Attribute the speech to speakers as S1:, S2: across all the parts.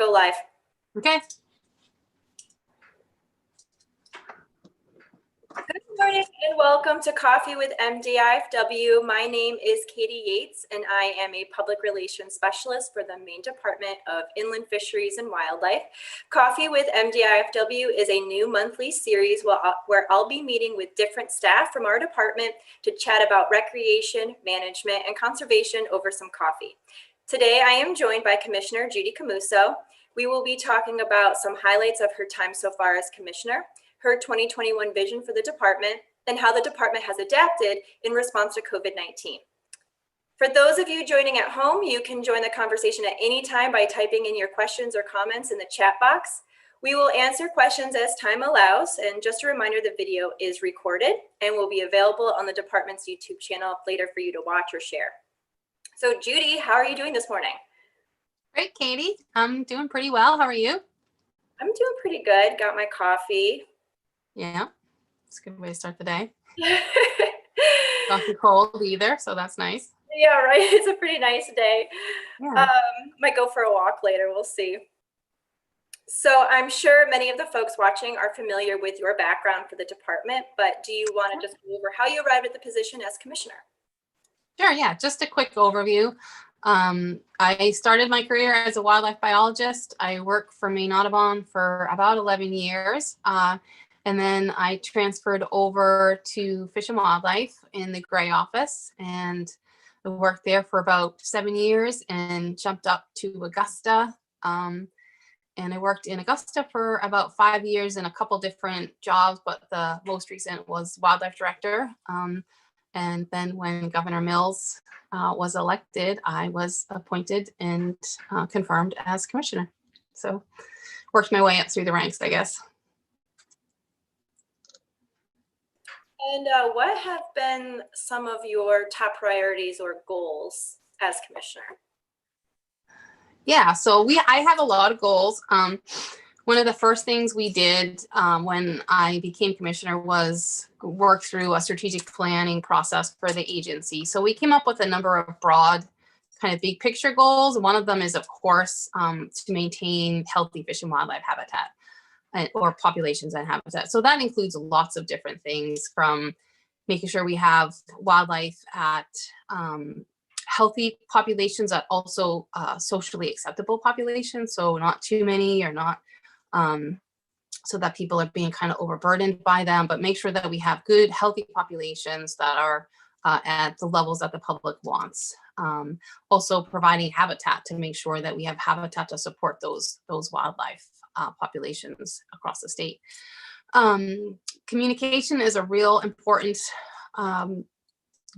S1: Go live.
S2: Okay.
S1: Good morning and welcome to Coffee with MDIFW. My name is Katie Yates and I am a public relations specialist for the Maine Department of Inland Fisheries and Wildlife. Coffee with MDIFW is a new monthly series where I'll be meeting with different staff from our department to chat about recreation, management, and conservation over some coffee. Today I am joined by Commissioner Judy Camuso. We will be talking about some highlights of her time so far as commissioner, her 2021 vision for the department, and how the department has adapted in response to COVID-19. For those of you joining at home, you can join the conversation at any time by typing in your questions or comments in the chat box. We will answer questions as time allows, and just a reminder, the video is recorded and will be available on the department's YouTube channel later for you to watch or share. So Judy, how are you doing this morning?
S2: Great, Katie. I'm doing pretty well. How are you?
S1: I'm doing pretty good. Got my coffee.
S2: Yeah, it's a good way to start the day. Not too cold either, so that's nice.
S1: Yeah, right. It's a pretty nice day.
S2: Yeah.
S1: Might go for a walk later. We'll see. So I'm sure many of the folks watching are familiar with your background for the department, but do you want to just go over how you arrived at the position as commissioner?
S2: Sure, yeah, just a quick overview. I started my career as a wildlife biologist. I worked for Maine Audubon for about 11 years. And then I transferred over to Fish and Wildlife in the Gray office, and I worked there for about 7 years and jumped up to Augusta. And I worked in Augusta for about 5 years in a couple different jobs, but the most recent was wildlife director. And then when Governor Mills was elected, I was appointed and confirmed as commissioner. So worked my way up through the ranks, I guess.
S1: And what have been some of your top priorities or goals as commissioner?
S2: Yeah, so I have a lot of goals. One of the first things we did when I became commissioner was work through a strategic planning process for the agency. So we came up with a number of broad kind of big picture goals. One of them is, of course, to maintain healthy fish and wildlife habitat or populations and habitat. So that includes lots of different things, from making sure we have wildlife at healthy populations, at also socially acceptable populations. So not too many or not so that people are being kind of overburdened by them, but make sure that we have good, healthy populations that are at the levels that the public wants. Also providing habitat to make sure that we have habitat to support those wildlife populations across the state. Communication is a real important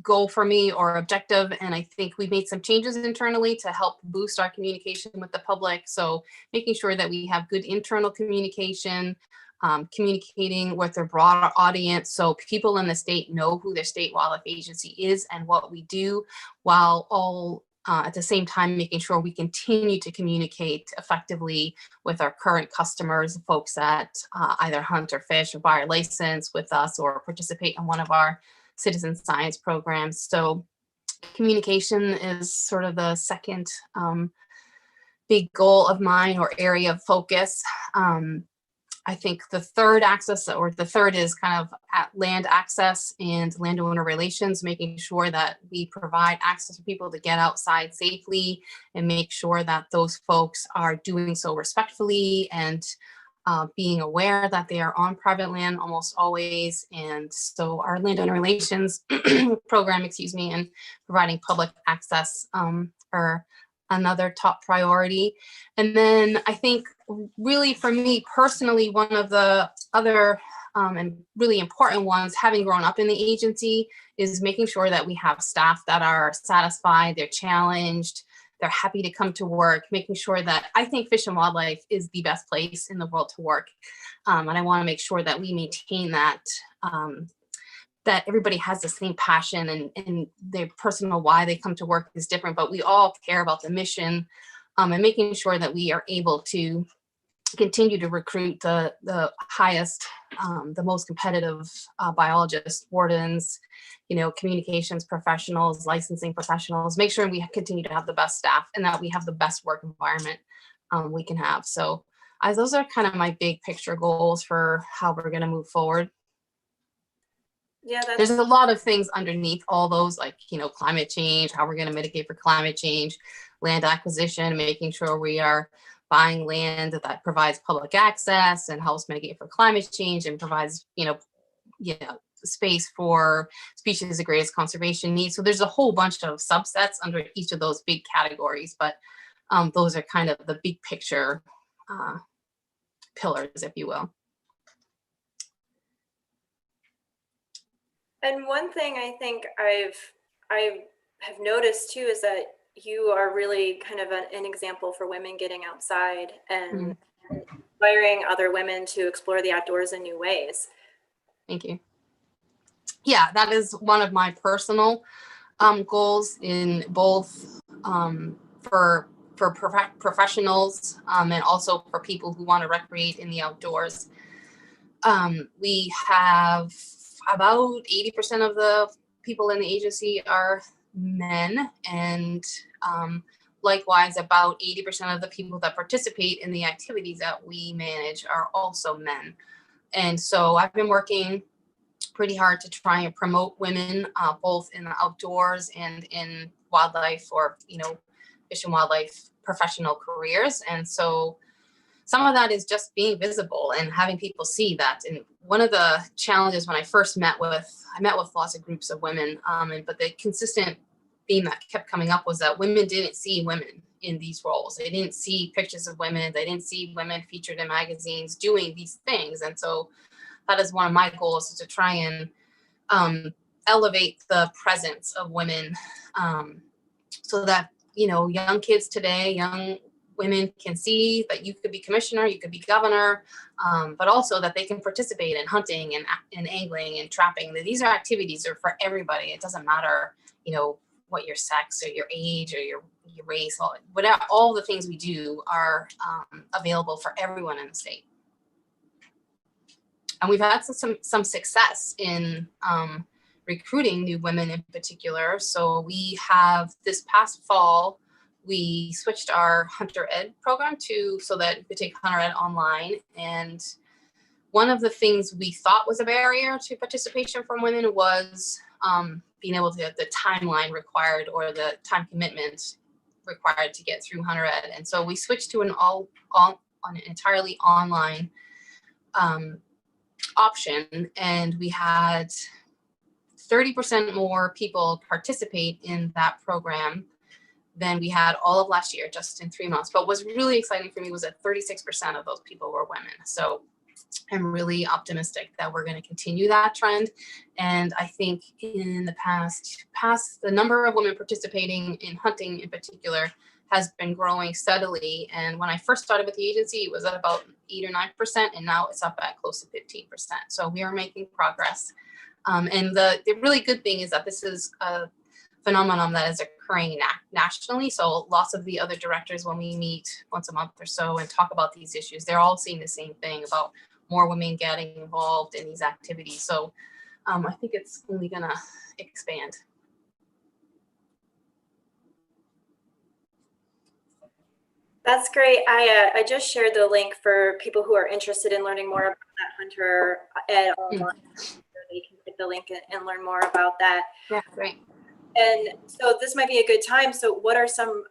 S2: goal for me, or objective, and I think we made some changes internally to help boost our communication with the public. So making sure that we have good internal communication, communicating with a broader audience so people in the state know who their state wildlife agency is and what we do, while all at the same time making sure we continue to communicate effectively with our current customers, folks that either hunt or fish or buy a license with us or participate in one of our citizen science programs. So communication is sort of the second big goal of mine, or area of focus. I think the third is kind of at land access and landowner relations, making sure that we provide access for people to get outside safely and make sure that those folks are doing so respectfully and being aware that they are on private land almost always. And so our landowner relations program, and providing public access are another top priority. And then I think really for me personally, one of the other and really important ones, having grown up in the agency, is making sure that we have staff that are satisfied, they're challenged, they're happy to come to work, making sure that I think Fish and Wildlife is the best place in the world to work. And I want to make sure that we maintain that, that everybody has the same passion, and their personal why they come to work is different, but we all care about the mission, and making sure that we are able to continue to recruit the highest, the most competitive biologists, wardens, communications professionals, licensing professionals, make sure we continue to have the best staff and that we have the best work environment we can have. So those are kind of my big picture goals for how we're going to move forward.
S1: Yeah,
S2: there's a lot of things underneath all those, like, climate change, how we're going to mitigate for climate change, land acquisition, making sure we are buying land that provides public access and helps mitigate for climate change and provides, space for species of greatest conservation needs. So there's a whole bunch of subsets under each of those big categories, but those are kind of the big picture pillars, if you will.
S1: And one thing I think I have noticed too is that you are really kind of an example for women getting outside and inspiring other women to explore the outdoors in new ways.
S2: Thank you. Yeah, that is one of my personal goals in both for professionals and also for people who want to recreate in the outdoors. We have about 80% of the people in the agency are men, and likewise, about 80% of the people that participate in the activities that we manage are also men. And so I've been working pretty hard to try and promote women both in the outdoors and in wildlife, or fish and wildlife professional careers. And so some of that is just being visible and having people see that. And one of the challenges when I first met with lots of groups of women, but the consistent theme that kept coming up was that women didn't see women in these roles. They didn't see pictures of women. They didn't see women featured in magazines doing these things. And so that is one of my goals, is to try and elevate the presence of women, so that, young kids today, young women can see that you could be commissioner, you could be governor, but also that they can participate in hunting and angling and trapping. These are activities are for everybody. It doesn't matter, what your sex or your age or your race, all the things we do are available for everyone in the state. And we've had some success in recruiting new women in particular. So we have, this past fall, we switched our Hunter Ed program so that you could take Hunter Ed online. And one of the things we thought was a barrier to participation from women was being able to get the timeline required, or the time commitment required to get through Hunter Ed. And so we switched to an entirely online option, and we had 30% more people participate in that program than we had all of last year, just in 3 months. But what's really exciting for me was that 36% of those people were women. So I'm really optimistic that we're going to continue that trend. And I think in the past, the number of women participating in hunting in particular has been growing steadily. And when I first started with the agency, it was at about 8 or 9%, and now it's up at close to 15%. So we are making progress. And the really good thing is that this is a phenomenon that is occurring nationally. So lots of the other directors, when we meet once a month or so and talk about these issues, they're all seeing the same thing about more women getting involved in these activities. So I think it's only going to expand.
S1: That's great. I just shared the link for people who are interested in learning more about that Hunter Ed online. They can click the link and learn more about that.
S2: Yeah, great.
S1: And so this might be a good time. So what are some,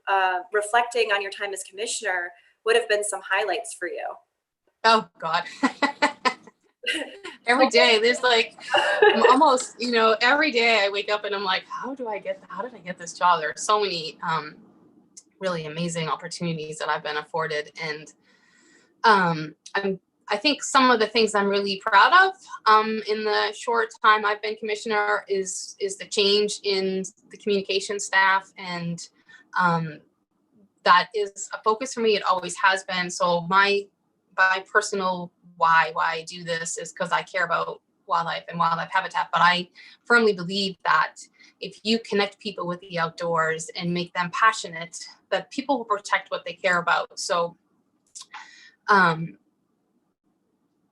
S1: reflecting on your time as commissioner, what have been some highlights for you?
S2: Oh, God. Every day there's like almost, every day I wake up and I'm like, how did I get this job? There are so many really amazing opportunities that I've been afforded. And I think some of the things I'm really proud of in the short time I've been commissioner is the change in the communication staff. And that is a focus for me. It always has been. So my personal why I do this is because I care about wildlife and wildlife habitat. But I firmly believe that if you connect people with the outdoors and make them passionate, that people will protect what they care about. So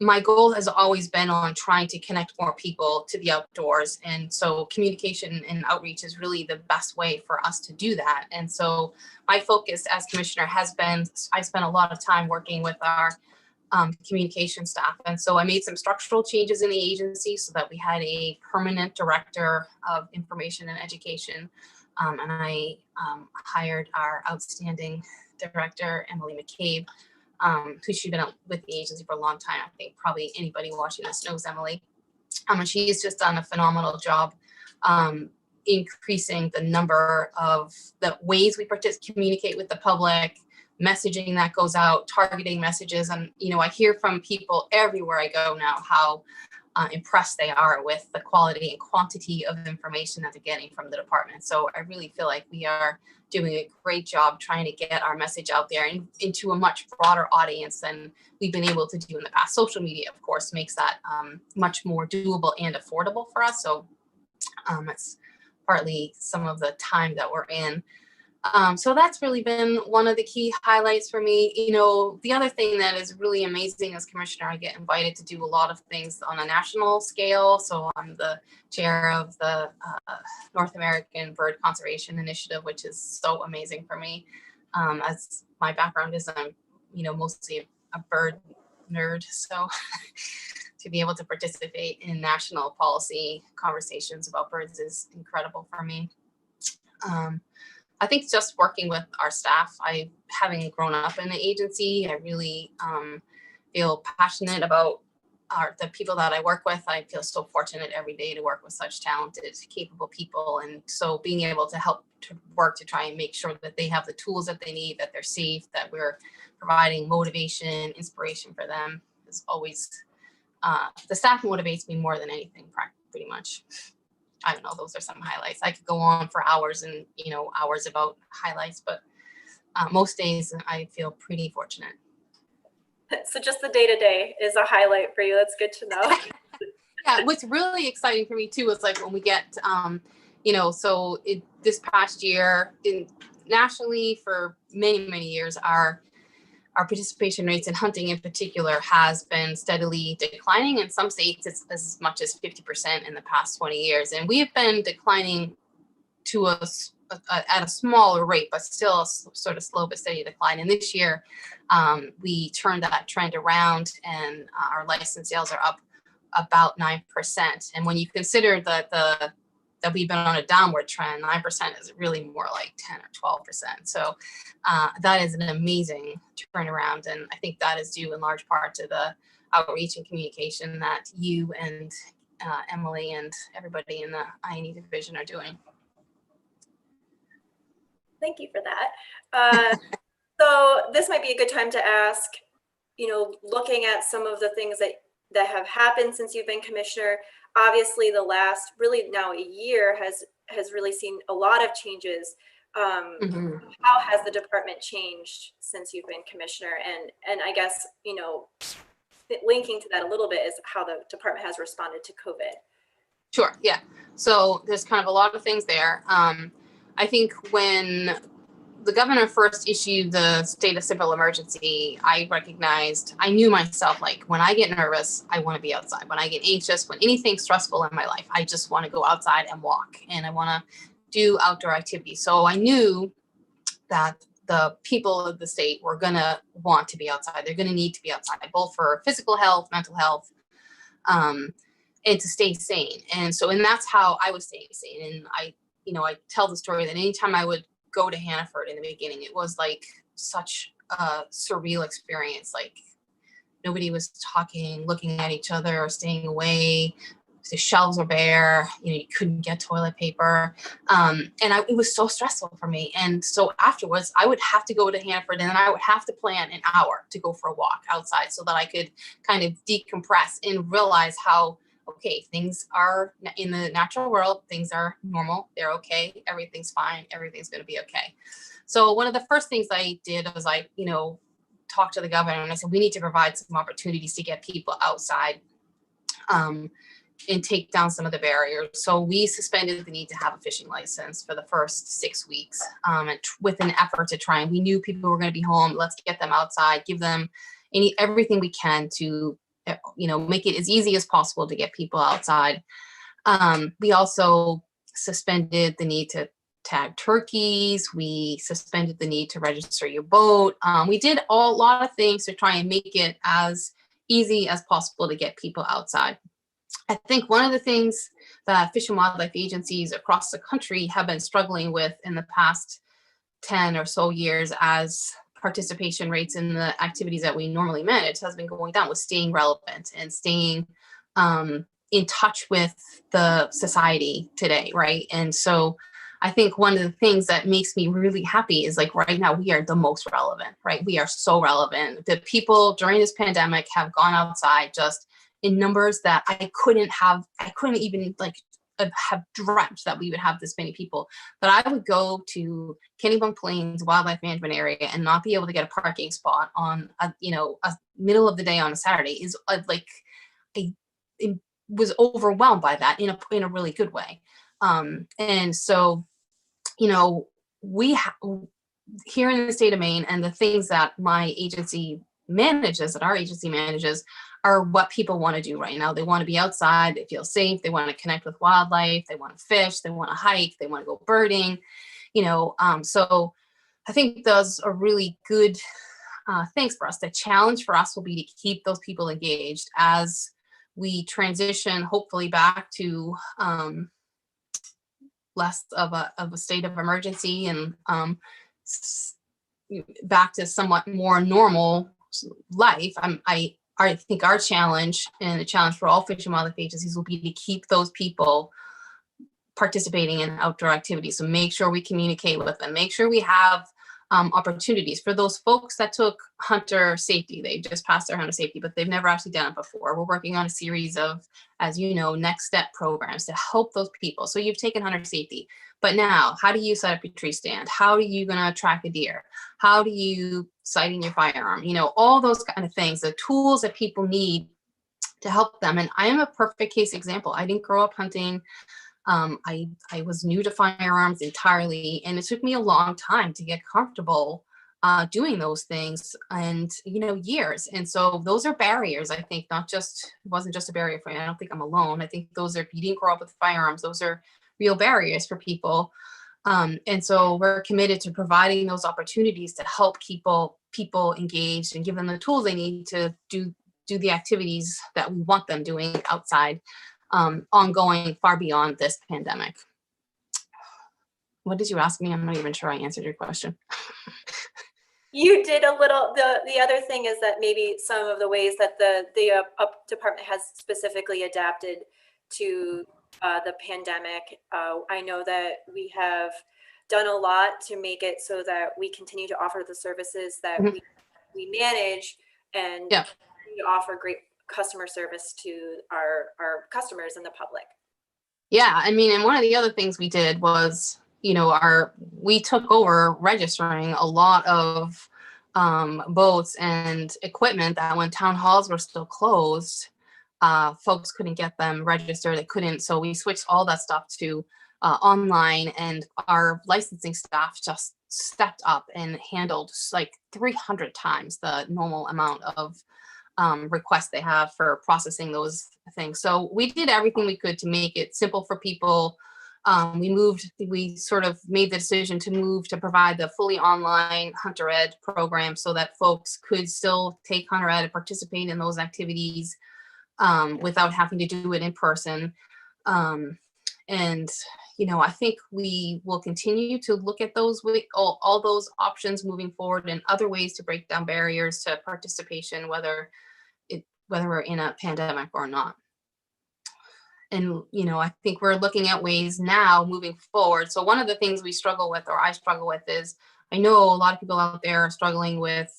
S2: my goal has always been on trying to connect more people to the outdoors. And so communication and outreach is really the best way for us to do that. And so my focus as commissioner has been, I spent a lot of time working with our communication staff. And so I made some structural changes in the agency so that we had a permanent director of information and education. And I hired our outstanding director, Emily McCabe, who's been with the agency for a long time. I think probably anybody watching this knows Emily. And she's just done a phenomenal job increasing the number of the ways we communicate with the public, messaging that goes out, targeting messages. And, you know, I hear from people everywhere I go now how impressed they are with the quality and quantity of information that they're getting from the department. So I really feel like we are doing a great job trying to get our message out there and into a much broader audience than we've been able to do in the past. Social media, of course, makes that much more doable and affordable for us. So it's partly some of the time that we're in. So that's really been one of the key highlights for me. You know, the other thing that is really amazing as commissioner, I get invited to do a lot of things on a national scale. So I'm the chair of the North American Bird Conservation Initiative, which is so amazing for me. As my background is, I'm, you know, mostly a bird nerd. So to be able to participate in national policy conversations about birds is incredible for me. I think just working with our staff, having grown up in the agency, I really feel passionate about the people that I work with. I feel so fortunate every day to work with such talented, capable people. And so being able to help to work to try and make sure that they have the tools that they need, that they're safe, that we're providing motivation, inspiration for them is always, the staff motivates me more than anything, pretty much. I don't know, those are some highlights. I could go on for hours and, you know, hours about highlights, but most days I feel pretty fortunate.
S1: So just the day-to-day is a highlight for you. That's good to know.
S2: Yeah, what's really exciting for me too is like when we get, you know, so this past year nationally for many, many years, our participation rates in hunting in particular has been steadily declining. In some states, it's as much as 50% in the past 20 years. And we have been declining to at a smaller rate, but still a sort of slow but steady decline. And this year, we turned that trend around and our license sales are up about 9%. And when you consider that we've been on a downward trend, 9% is really more like 10 or 12%. So that is an amazing turnaround. And I think that is due in large part to the outreach and communication that you and Emily and everybody in the INE division are doing.
S1: Thank you for that. So this might be a good time to ask, you know, looking at some of the things that have happened since you've been commissioner. Obviously, the last really now a year has really seen a lot of changes. How has the department changed since you've been commissioner? And I guess, you know, linking to that a little bit is how the department has responded to COVID.
S2: Sure. Yeah. So there's kind of a lot of things there. I think when the governor first issued the state of civil emergency, I knew myself, like when I get nervous, I want to be outside. When I get anxious, when anything's stressful in my life, I just want to go outside and walk and I want to do outdoor activities. So I knew that the people of the state were going to want to be outside. They're going to need to be outside, both for physical health, mental health, and to stay sane. And so, and that's how I was staying sane. And I tell the story that anytime I would go to Hannaford in the beginning, it was like such a surreal experience. Like nobody was talking, looking at each other or staying away. The shelves were bare, you know, you couldn't get toilet paper. It was so stressful for me. And so afterwards I would have to go to Hannaford and then I would have to plan an hour to go for a walk outside so that I could kind of decompress and realize how, okay, things are in the natural world, things are normal, they're okay, everything's fine, everything's going to be okay. So one of the first things I did was I, you know, talked to the governor and I said, we need to provide some opportunities to get people outside and take down some of the barriers. So we suspended the need to have a fishing license for the first 6 weeks with an effort to try, and we knew people were going to be home. Let's get them outside, give them everything we can to make it as easy as possible to get people outside. We also suspended the need to tag turkeys. We suspended the need to register your boat. We did a lot of things to try and make it as easy as possible to get people outside. I think one of the things that Fish and Wildlife agencies across the country have been struggling with in the past 10 or so years, as participation rates in the activities that we normally manage has been going down, was staying relevant and staying in touch with the society today, right? And so I think one of the things that makes me really happy is, like, right now we are the most relevant, right? We are so relevant. The people during this pandemic have gone outside just in numbers that I couldn't even have dreamt that we would have this many people. That I would go to Kennebunk Plains Wildlife Management Area and not be able to get a parking spot on a middle of the day on a Saturday is it was overwhelmed by that in a really good way. And so, we here in the state of Maine, and the things that our agency manages, are what people want to do right now. They want to be outside, they feel safe, they want to connect with wildlife, they want to fish, they want to hike, they want to go birding, so I think those are really good things for us. The challenge for us will be to keep those people engaged as we transition, hopefully, back to less of a state of emergency and back to somewhat more normal life. I think our challenge, and the challenge for all Fish and Wildlife agencies, will be to keep those people participating in outdoor activities. So make sure we communicate with them, make sure we have opportunities for those folks that took hunter safety. They just passed their hunter safety, but they've never actually done it before. We're working on a series of, as you know, next step programs to help those people. So you've taken hunter safety, but now how do you set up your tree stand? How are you going to track a deer? How do you sight in your firearm? All those kind of things, the tools that people need to help them. And I am a perfect case example. I didn't grow up hunting. I was new to firearms entirely, and it took me a long time to get comfortable doing those things, and years. And so those are barriers. I think it wasn't just a barrier for me. I don't think I'm alone. I think those are, if you didn't grow up with firearms, those are real barriers for people. And so we're committed to providing those opportunities to help people engaged and give them the tools they need to do the activities that we want them doing outside, ongoing, far beyond this pandemic. What did you ask me? I'm not even sure I answered your question.
S1: You did a little. The other thing is that maybe some of the ways that the department has specifically adapted to the pandemic. I know that we have done a lot to make it so that we continue to offer the services that we manage, and continue to offer great customer service to our customers and the public.
S2: Yeah, I mean, and one of the other things we did was, we took over registering a lot of boats and equipment that when town halls were still closed, folks couldn't get them registered. They couldn't. So we switched all that stuff to online, and our licensing staff just stepped up and handled like 300 times the normal amount of requests they have for processing those things. So we did everything we could to make it simple for people. We sort of made the decision to move to provide the fully online Hunter Ed program so that folks could still take Hunter Ed and participate in those activities without having to do it in person. And I think we will continue to look at those all those options moving forward, and other ways to break down barriers to participation, whether we're in a pandemic or not. And I think we're looking at ways now moving forward. So one of the things I struggle with is, I know a lot of people out there are struggling with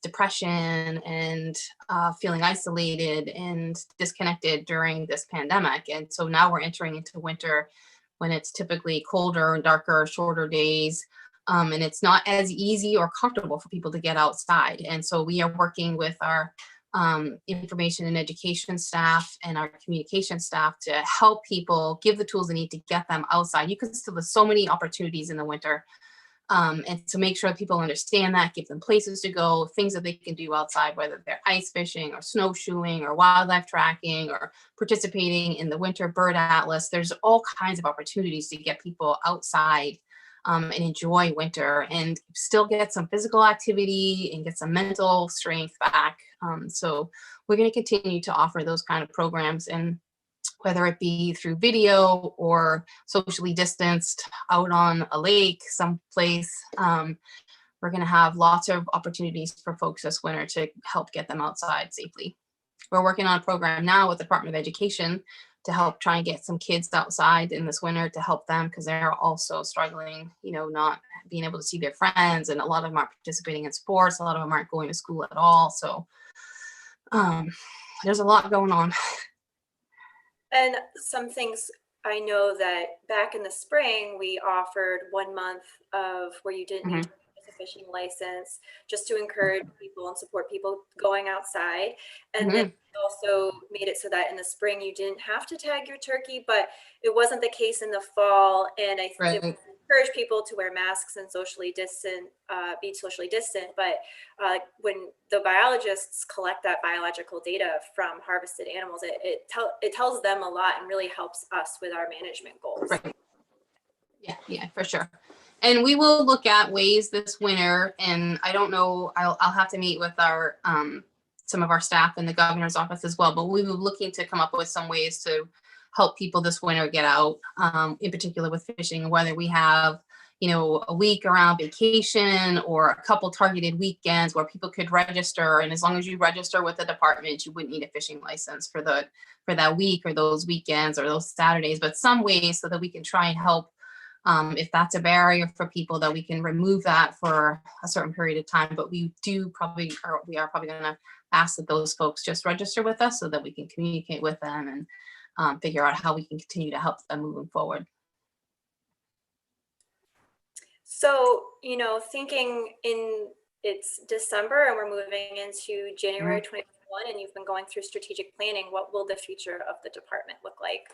S2: depression and feeling isolated and disconnected during this pandemic. And so now we're entering into winter, when it's typically colder and darker, shorter days, and it's not as easy or comfortable for people to get outside. And so we are working with our information and education staff and our communication staff to help people, give the tools they need to get them outside. There's so many opportunities in the winter And to make sure that people understand that, give them places to go, things that they can do outside, whether they're ice fishing or snowshoeing or wildlife tracking or participating in the winter bird atlas. There's all kinds of opportunities to get people outside and enjoy winter and still get some physical activity and get some mental strength back. So we're going to continue to offer those kind of programs, and whether it be through video or socially distanced out on a lake someplace. We're going to have lots of opportunities for folks this winter to help get them outside safely. We're working on a program now with the Department of Education to help try and get some kids outside in this winter to help them, because they're also struggling, not being able to see their friends, and a lot of them aren't participating in sports. A lot of them aren't going to school at all. So there's a lot going on.
S1: And some things, I know that back in the spring, we offered 1 month of where you didn't need to get a fishing license, just to encourage people and support people going outside. And then we also made it so that in the spring you didn't have to tag your turkey, but it wasn't the case in the fall. And I think it encourage people to wear masks and be socially distant. But when the biologists collect that biological data from harvested animals, it tells them a lot and really helps us with our management goals.
S2: Right. Yeah, for sure. And we will look at ways this winter, and I don't know, I'll have to meet with our some of our staff in the governor's office as well, but we were looking to come up with some ways to help people this winter get out, in particular with fishing, whether we have, a week around vacation or a couple targeted weekends where people could register. And as long as you register with the department, you wouldn't need a fishing license for that week or those weekends or those Saturdays, but some ways so that we can try and help. If that's a barrier for people, that we can remove that for a certain period of time. But we are probably going to ask that those folks just register with us so that we can communicate with them and figure out how we can continue to help them moving forward.
S1: So, thinking it's December and we're moving into January 2021, and you've been going through strategic planning, what will the future of the department look like?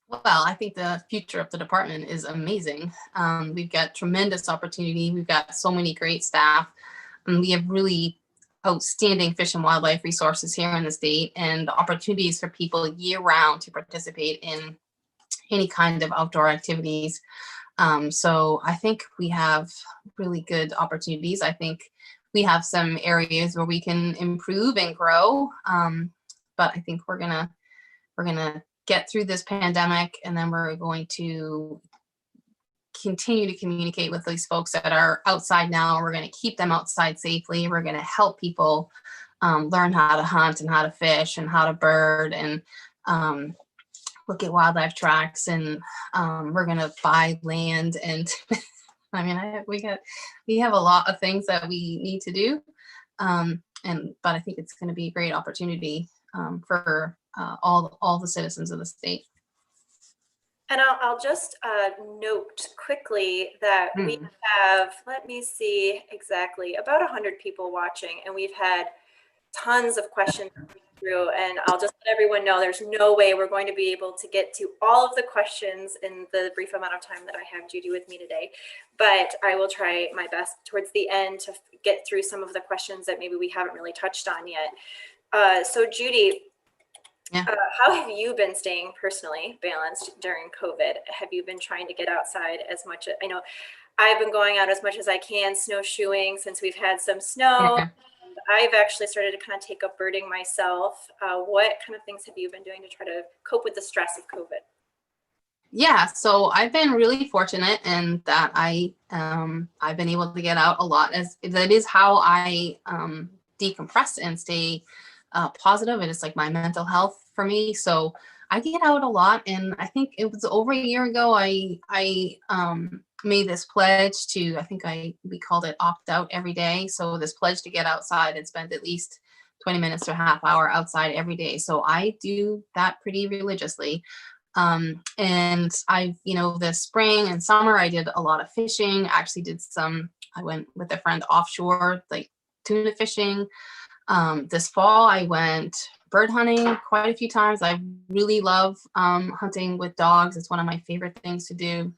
S2: Well, I think the future of the department is amazing. We've got tremendous opportunity. We've got so many great staff, and we have really outstanding fish and wildlife resources here in the state, and opportunities for people year round to participate in any kind of outdoor activities. So I think we have really good opportunities. I think we have some areas where we can improve and grow. But I think we're gonna get through this pandemic, and then we're going to continue to communicate with these folks that are outside now. We're going to keep them outside safely. We're going to help people learn how to hunt and how to fish and how to bird and look at wildlife tracks. And we're going to buy land. And I mean, we have a lot of things that we need to do. But I think it's going to be a great opportunity for all the citizens of the state.
S1: And I'll just note quickly that we have, let me see exactly, about 100 people watching, and we've had tons of questions through, and I'll just let everyone know there's no way we're going to be able to get to all of the questions in the brief amount of time that I have Judy with me today, but I will try my best towards the end to get through some of the questions that maybe we haven't really touched on yet. So Judy, how have you been staying personally balanced during COVID? Have you been trying to get outside as much? I know I've been going out as much as I can, snowshoeing since we've had some snow.
S2: Yeah.
S1: I've actually started to kind of take up birding myself. What kind of things have you been doing to try to cope with the stress of COVID?
S2: Yeah, so I've been really fortunate in that I've been able to get out a lot. As that is how I decompress and stay positive. It is like my mental health for me. So I get out a lot, and I think it was over a year ago I made this pledge to, we called it opt out every day. So this pledge to get outside and spend at least 20 minutes to a half hour outside every day. So I do that pretty religiously. And this spring and summer, I did a lot of fishing. I went with a friend offshore, like tuna fishing. This fall, I went bird hunting quite a few times. I really love hunting with dogs. It's one of my favorite things to do.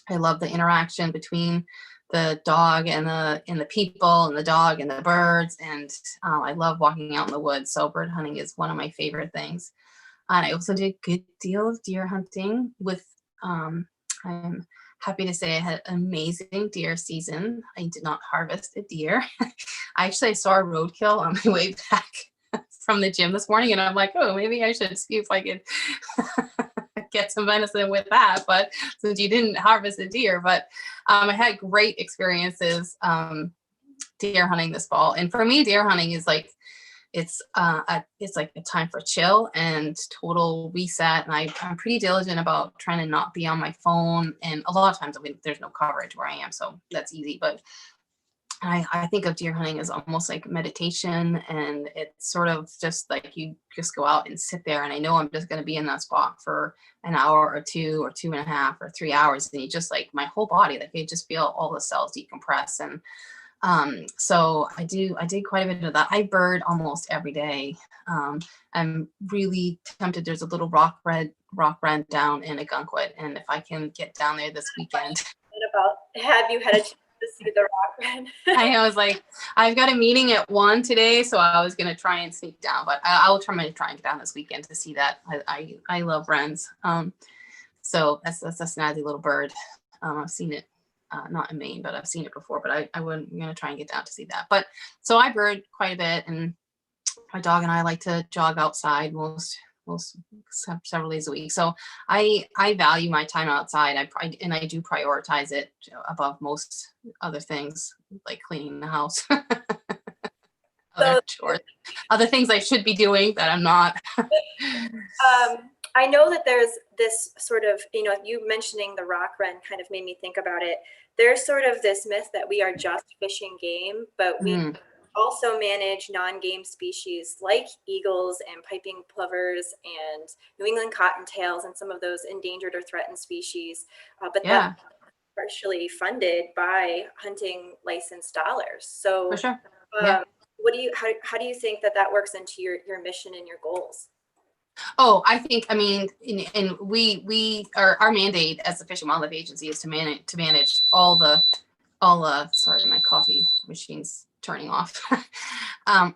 S2: I love the interaction between the dog and the people, and the dog and the birds. And I love walking out in the woods. So bird hunting is one of my favorite things. And I also did a good deal of deer hunting with, I'm happy to say I had an amazing deer season. I did not harvest a deer. I saw a roadkill on my way back from the gym this morning, and I'm like, oh, maybe I should see if I could get some venison with that. But since you didn't harvest a deer, but I had great experiences deer hunting this fall. And for me, deer hunting is like, it's like a time for chill and total reset. And I'm pretty diligent about trying to not be on my phone. And a lot of times, I mean, there's no coverage where I am, so that's easy. But I think of deer hunting as almost like meditation, and it's sort of just like you just go out and sit there, and I know I'm just going to be in that spot for an hour or 2.5 or 3 hours, and you just like my whole body, like you just feel all the cells decompress. And so I did quite a bit of that. I bird almost every day. I'm really tempted. There's a little rock wren down in Agunquit, and if I can get down there this weekend.
S1: Have you had a chance to see the rock wren?
S2: I was like, I've got a meeting at 1 today, so I was gonna try and sneak down, but I will try and get down this weekend to see that. I love wrens. So that's a snazzy little bird. I've seen it. Not in Maine, but I've seen it before, but I'm going to try and get down to see that. But so I bird quite a bit, and my dog and I like to jog outside most several days a week. So I value my time outside. I do prioritize it above most other things, like cleaning the house. Other things I should be doing that I'm not.
S1: I know that there's this sort of, you mentioning the rock wren kind of made me think about it. There's sort of this myth that we are just fishing game, but we also manage non-game species like eagles and piping plovers and New England cottontails and some of those endangered or threatened species. But that's partially funded by hunting license dollars. So
S2: for sure.
S1: how do you think that works into your mission and your goals?
S2: Oh, I think, I mean, and we are, our mandate as the Fish and Wildlife Agency is to manage all the, sorry, my coffee machine's turning off,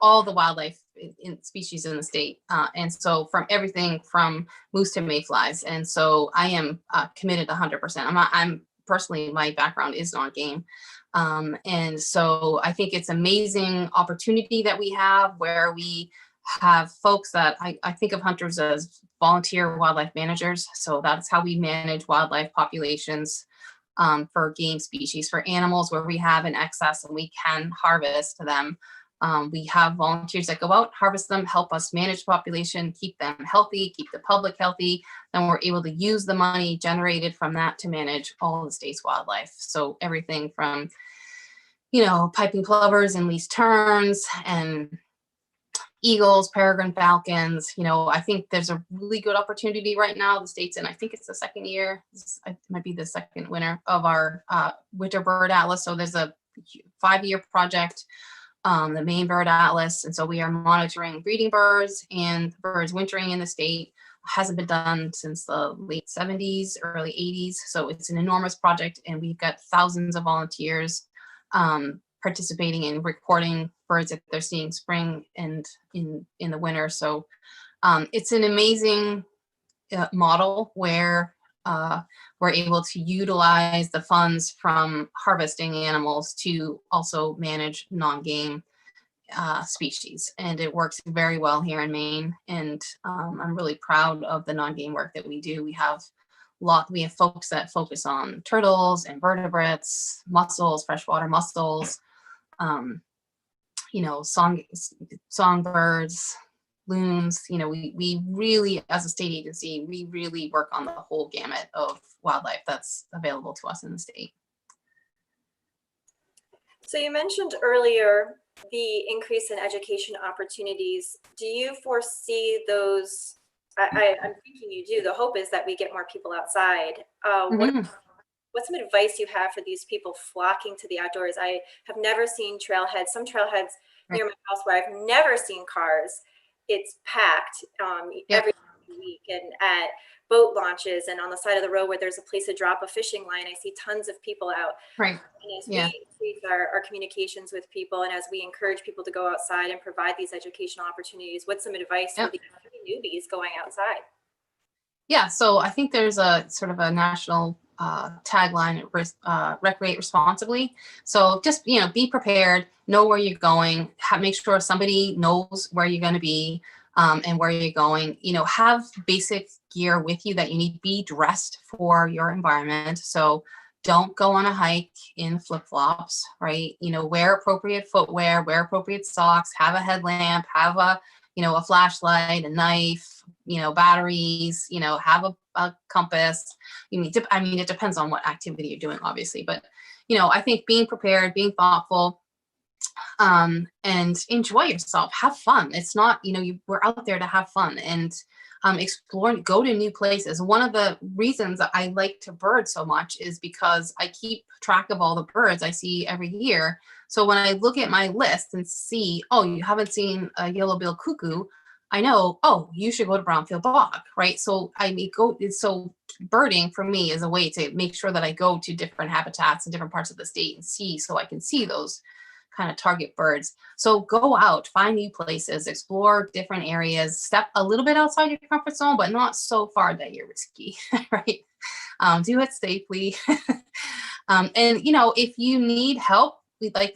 S2: all the wildlife in species in the state. And so from everything from moose to mayflies. And so I am committed 100%. I'm personally, my background is non-game. And so I think it's amazing opportunity that we have where we have folks that I think of hunters as volunteer wildlife managers. So that's how we manage wildlife populations for game species, for animals where we have an excess and we can harvest them. We have volunteers that go out, harvest them, help us manage the population, keep them healthy, keep the public healthy. Then we're able to use the money generated from that to manage all the state's wildlife. So everything from, piping plovers and least terns and eagles, peregrine falcons. I think there's a really good opportunity right now. The state's in, I think it's the second year, it might be the second winter of our winter bird atlas. So there's a 5-year project, the Maine Bird Atlas. And so we are monitoring breeding birds and birds wintering in the state. Hasn't been done since the late 70s, early 80s. So it's an enormous project, and we've got thousands of volunteers participating in reporting birds that they're seeing spring and in the winter. So it's an amazing model where we're able to utilize the funds from harvesting animals to also manage non-game species. And it works very well here in Maine. And I'm really proud of the non-game work that we do. We have folks that focus on turtles, invertebrates, mussels, freshwater mussels, songbirds, loons. We really, as a state agency, we really work on the whole gamut of wildlife that's available to us in the state.
S1: So you mentioned earlier the increase in education opportunities. Do you foresee those? I'm thinking you do. The hope is that we get more people outside. What's some advice you have for these people flocking to the outdoors? I have never seen trailheads. Some trailheads near my house where I've never seen cars. It's packed. Every every week, and at boat launches and on the side of the road where there's a place to drop a fishing line, I see tons of people out.
S2: Right.
S1: And as
S2: Yeah.
S1: we increase our communications with people, and as we encourage people to go outside and provide these educational opportunities, what's some advice for
S2: Yep.
S1: the newbies going outside?
S2: Yeah, so I think there's a sort of a national tagline, recreate responsibly. So just, be prepared, know where you're going, make sure somebody knows where you're going to be, and where you're going. Have basic gear with you that you need. Be dressed for your environment. So don't go on a hike in flip-flops, right? Wear appropriate footwear, wear appropriate socks, have a headlamp, have a flashlight, a knife, batteries, have a compass. It depends on what activity you're doing, obviously, but, I think being prepared, being thoughtful, and enjoy yourself, have fun. It's not, we're out there to have fun and explore, go to new places. One of the reasons I like to bird so much is because I keep track of all the birds I see every year. So when I look at my list and see, oh, you haven't seen a yellow-billed cuckoo, I know, oh, you should go to Brownfield Bog, right? So so birding for me is a way to make sure that I go to different habitats in different parts of the state and see, so I can see those kind of target birds. So go out, find new places, explore different areas, step a little bit outside your comfort zone, but not so far that you're risky, right? Do it safely. And, if you need help,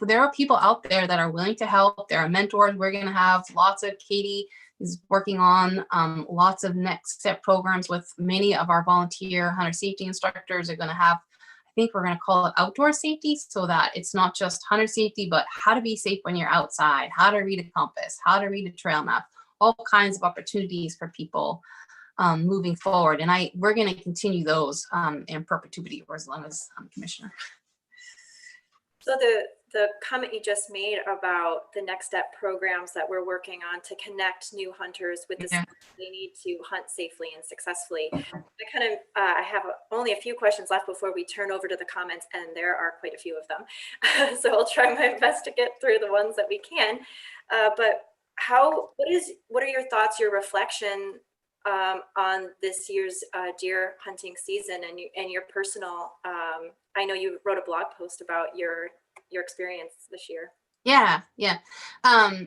S2: there are people out there that are willing to help. There are mentors. We're going to have lots of, Katie is working on lots of next step programs with many of our volunteer hunter safety instructors. Are going to have, I think we're going to call it outdoor safety, so that it's not just hunter safety, but how to be safe when you're outside, how to read a compass, how to read a trail map, all kinds of opportunities for people moving forward. And we're going to continue those in perpetuity, or as long as I'm commissioner.
S1: So the comment you just made about the next step programs that we're working on to connect new hunters with the skills they need to hunt safely and successfully. I have only a few questions left before we turn over to the comments, and there are quite a few of them. So I'll try my best to get through the ones that we can. But what are your thoughts, your reflection on this year's deer hunting season, and your personal, I know you wrote a blog post about your experience this year.
S2: Yeah.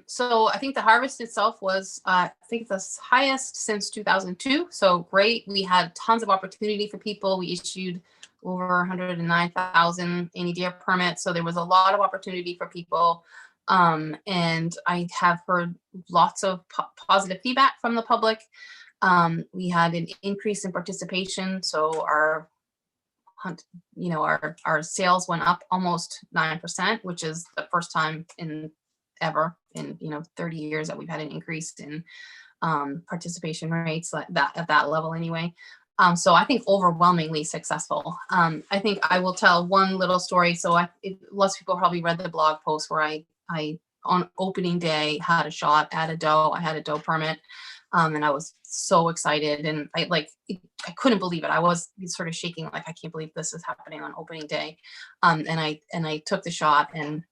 S2: So I think the harvest itself was, I think, the highest since 2002. So great. We had tons of opportunity for people. We issued over 109,000 any deer permits. So there was a lot of opportunity for people. And I have heard lots of positive feedback from the public. We had an increase in participation. So our sales went up almost 9%, which is the first time ever in 30 years that we've had an increase in participation rates like that at that level anyway. So I think overwhelmingly successful. I think I will tell one little story. So lots of people probably read the blog post where I on opening day had a shot at a doe. I had a doe permit. And I was so excited, and I couldn't believe it. I was sort of shaking, like, I can't believe this is happening on opening day. And I took the shot, and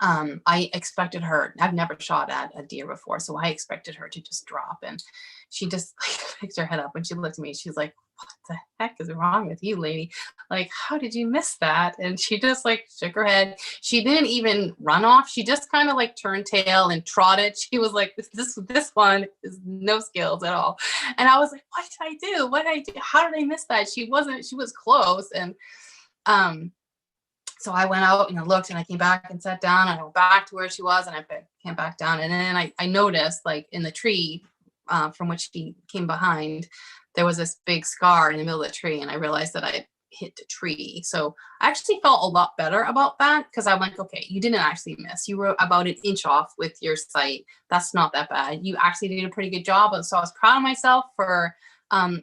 S2: I expected her. I've never shot at a deer before, so I expected her to just drop, and she just picked her head up and she looked at me. She's like, "What the heck is wrong with you, lady? Like, how did you miss that?" And she just shook her head. She didn't even run off. She just kind of turned tail and trotted. She was like, this one is no skills at all. And I was like, what did I do? What did I do? How did I miss that? She was close. And so I went out and I looked, and I came back and sat down, and I went back to where she was, and I came back down. And then I noticed, in the tree from which she came behind, there was this big scar in the middle of the tree, and I realized that I hit the tree. So I actually felt a lot better about that, because I'm like, okay, you didn't actually miss. You were about an inch off with your sight. That's not that bad. You actually did a pretty good job. So I was proud of myself for, I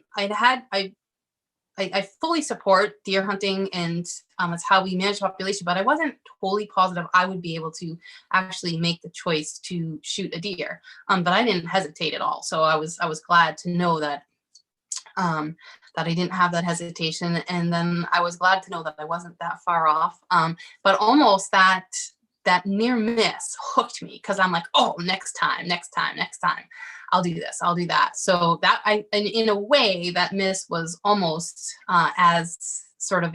S2: fully support deer hunting, and it's how we manage population, but I wasn't totally positive I would be able to actually make the choice to shoot a deer. But I didn't hesitate at all. So I was glad to know that that I didn't have that hesitation. And then I was glad to know that I wasn't that far off. But almost that that near miss hooked me because I'm like, oh, next time, I'll do this, I'll do that. So that in a way, that miss was almost as sort of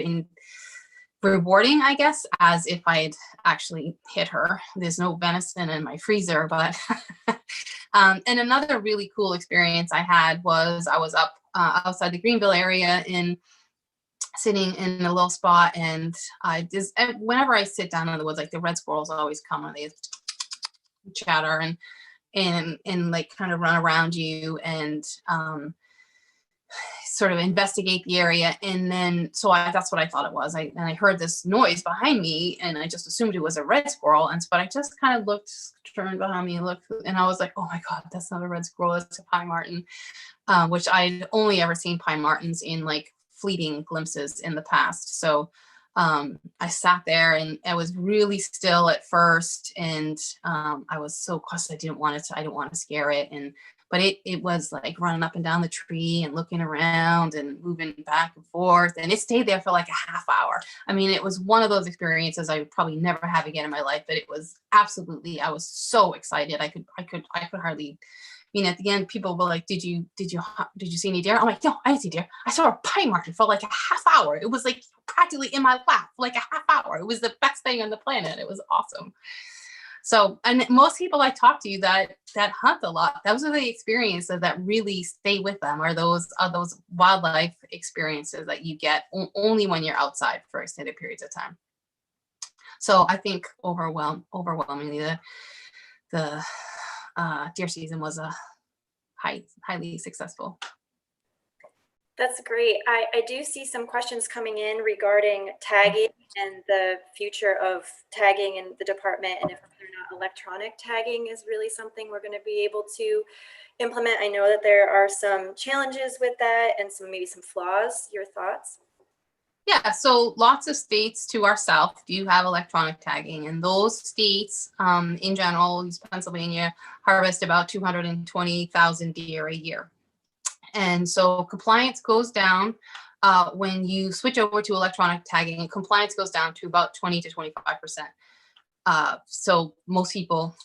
S2: rewarding, I guess, as if I had actually hit her. There's no venison in my freezer, but and another really cool experience I had was I was up outside the Greenville area sitting in a little spot, and whenever I sit down in the woods, like the red squirrels always come and they chatter and like kind of run around you and sort of investigate the area. And then that's what I thought it was. I heard this noise behind me and I just assumed it was a red squirrel. But I just kind of turned behind me and looked, and I was like, oh my God, that's not a red squirrel, it's a pine marten, which I'd only ever seen pine martens in like fleeting glimpses in the past. So I sat there and I was really still at first, and I was so cautious. I didn't want to scare it, but it was like running up and down the tree and looking around and moving back and forth, and it stayed there for like a half hour. I mean, it was one of those experiences I would probably never have again in my life, but it was absolutely, I was so excited. I could hardly. I mean, at the end, people were like, did you see any deer? I'm like, no, I didn't see deer. I saw a pine marten for like a half hour. It was like practically in my lap for like a half hour. It was the best thing on the planet. It was awesome. So, and most people I talk to that hunt a lot, those are the experiences that really stay with them, are those wildlife experiences that you get only when you're outside for extended periods of time. So I think overwhelmingly the deer season was a highly successful.
S1: That's great. I do see some questions coming in regarding tagging and the future of tagging in the department, and if or not electronic tagging is really something we're going to be able to implement. I know that there are some challenges with that and maybe some flaws. Your thoughts?
S2: Yeah, so lots of states to our south do have electronic tagging, and those states in general, Pennsylvania, harvest about 220,000 deer a year. And so compliance goes down when you switch over to electronic tagging, and compliance goes down to about 20 to 25%. So most people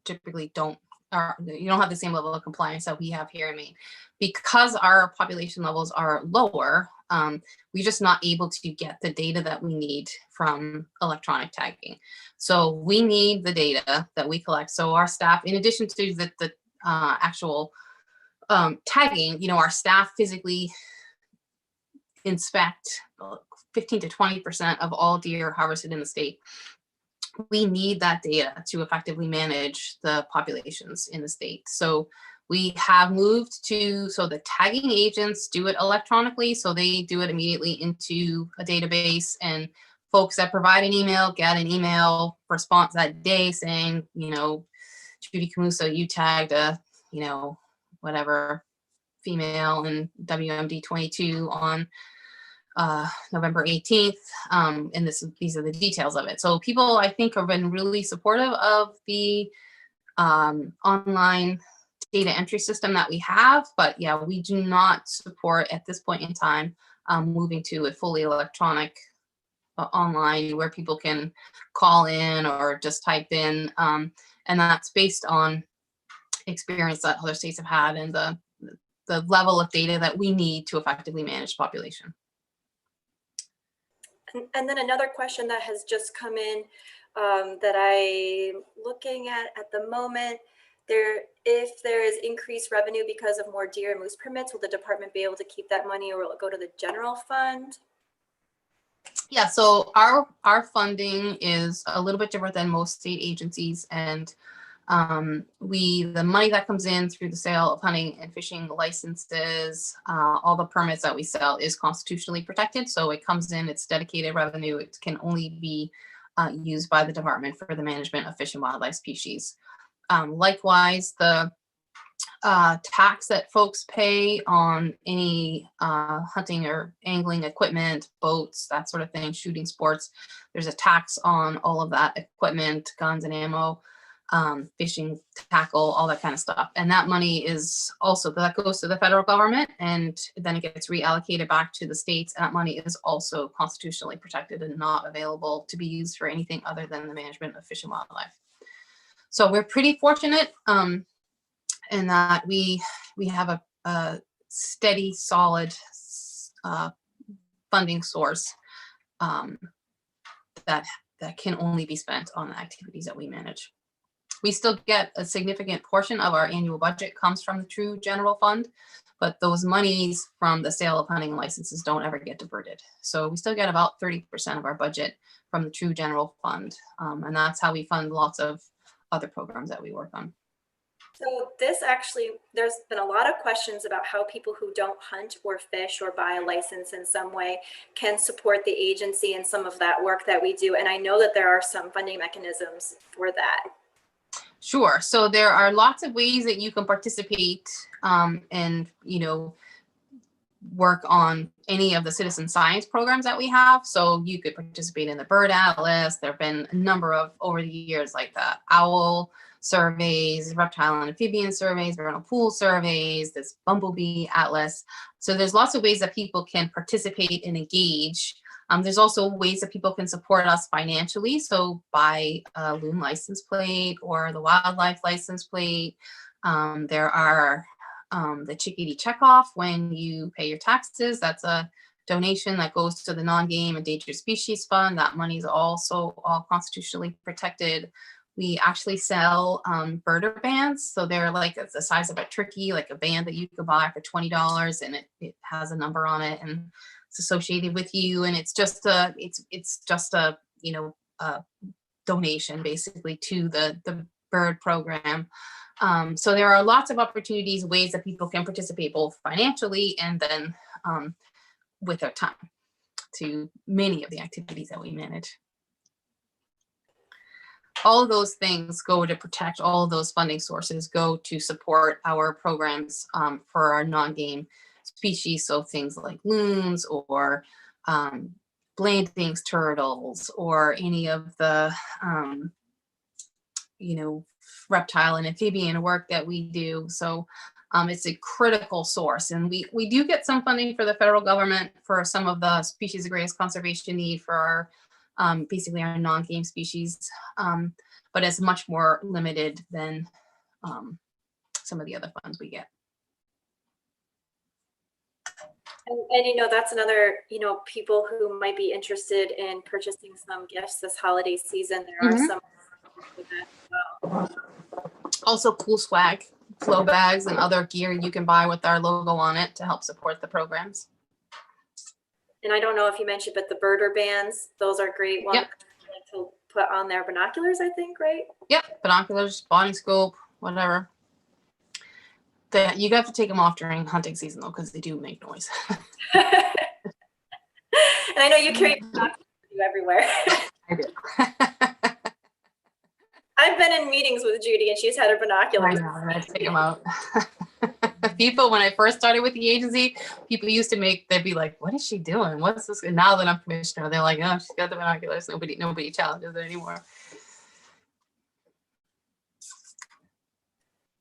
S2: typically you don't have the same level of compliance that we have here in Maine. Because our population levels are lower, we're just not able to get the data that we need from electronic tagging. So we need the data that we collect. So our staff, in addition to the actual tagging, our staff physically inspect 15 to 20% of all deer harvested in the state. We need that data to effectively manage the populations in the state. So we have moved so the tagging agents do it electronically. So they do it immediately into a database, and folks that provide an email get an email response that day saying, Judy Camuso, you tagged a, whatever female in WMD 22 on November 18th. And these are the details of it. So people, I think, have been really supportive of the online data entry system that we have. But yeah, we do not support at this point in time moving to a fully electronic online where people can call in or just type in. And that's based on experience that other states have had and the level of data that we need to effectively manage population.
S1: And then another question that has just come in that I'm looking at the moment, if there is increased revenue because of more deer and moose permits, will the department be able to keep that money, or will it go to the general fund?
S2: Yeah, so our funding is a little bit different than most state agencies, and the money that comes in through the sale of hunting and fishing licenses, all the permits that we sell is constitutionally protected. So it comes in, it's dedicated revenue. It can only be used by the department for the management of fish and wildlife species. Likewise, the tax that folks pay on any hunting or angling equipment, boats, that sort of thing, shooting sports, there's a tax on all of that equipment, guns and ammo. fishing tackle, all that kind of stuff. And that money is also, that goes to the federal government, and then it gets reallocated back to the states. And that money is also constitutionally protected and not available to be used for anything other than the management of fish and wildlife. So we're pretty fortunate in that we have a steady, solid funding source that can only be spent on the activities that we manage. We still get a significant portion of our annual budget comes from the true general fund, but those monies from the sale of hunting licenses don't ever get diverted. So we still get about 30% of our budget from the true general fund. And that's how we fund lots of other programs that we work on.
S1: So this actually, there's been a lot of questions about how people who don't hunt or fish or buy a license in some way can support the agency in some of that work that we do. And I know that there are some funding mechanisms for that.
S2: Sure. So there are lots of ways that you can participate and, work on any of the citizen science programs that we have. So you could participate in the Bird Atlas. There have been a number of over the years, like the owl surveys, reptile and amphibian surveys, vernal pool surveys, this bumblebee atlas. So there's lots of ways that people can participate and engage. There's also ways that people can support us financially. So buy a loon license plate or the wildlife license plate. There are the chickadee checkoff when you pay your taxes. That's a donation that goes to the non-game endangered species fund. That money is also all constitutionally protected. We actually sell birder bands. So they're like the size of a turkey, like a band that you could buy for $20, and it has a number on it and it's associated with you. And it's just a donation basically to the bird program. So there are lots of opportunities, ways that people can participate both financially and then with their time to many of the activities that we manage. All of those things go to protect, all of those funding sources go to support our programs for our non-game species. So things like loons or blandings turtles or any of the, reptile and amphibian work that we do. So it's a critical source. And we do get some funding for the federal government for some of the species of greatest conservation need for our basically our non-game species, but it's much more limited than some of the other funds we get.
S1: And that's another, people who might be interested in purchasing some gifts this holiday season. There are some with that as well.
S2: Also cool swag, flow bags and other gear you can buy with our logo on it to help support the programs.
S1: And I don't know if you mentioned, but the birder bands, those are great ones to put on their binoculars, I think, right?
S2: Yep, binoculars, spotting scope, whatever. You have to take them off during hunting season though, because they do make noise.
S1: And I know you carry binoculars with you everywhere.
S2: I do.
S1: I've been in meetings with Judy and she's had her binoculars.
S2: I know, I had to take them out. People, when I first started with the agency, people used to they'd be like, what is she doing? What's this? And now that I'm commissioner, they're like, oh, she's got the binoculars. Nobody challenges it anymore.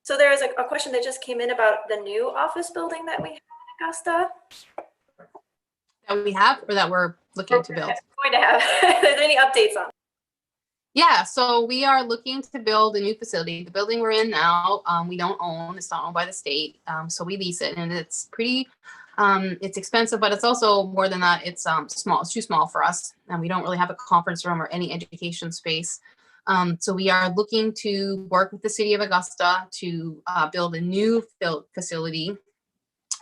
S1: So there is a question that just came in about the new office building that we have in Augusta.
S2: That we have or that we're looking to build?
S1: Going to have. Is there any updates on it?
S2: Yeah, so we are looking to build a new facility. The building we're in now, we don't own. It's not owned by the state, so we lease it, and it's pretty. It's expensive, but it's also more than that. It's small. It's too small for us, and we don't really have a conference room or any education space. So we are looking to work with the city of Augusta to build a new facility.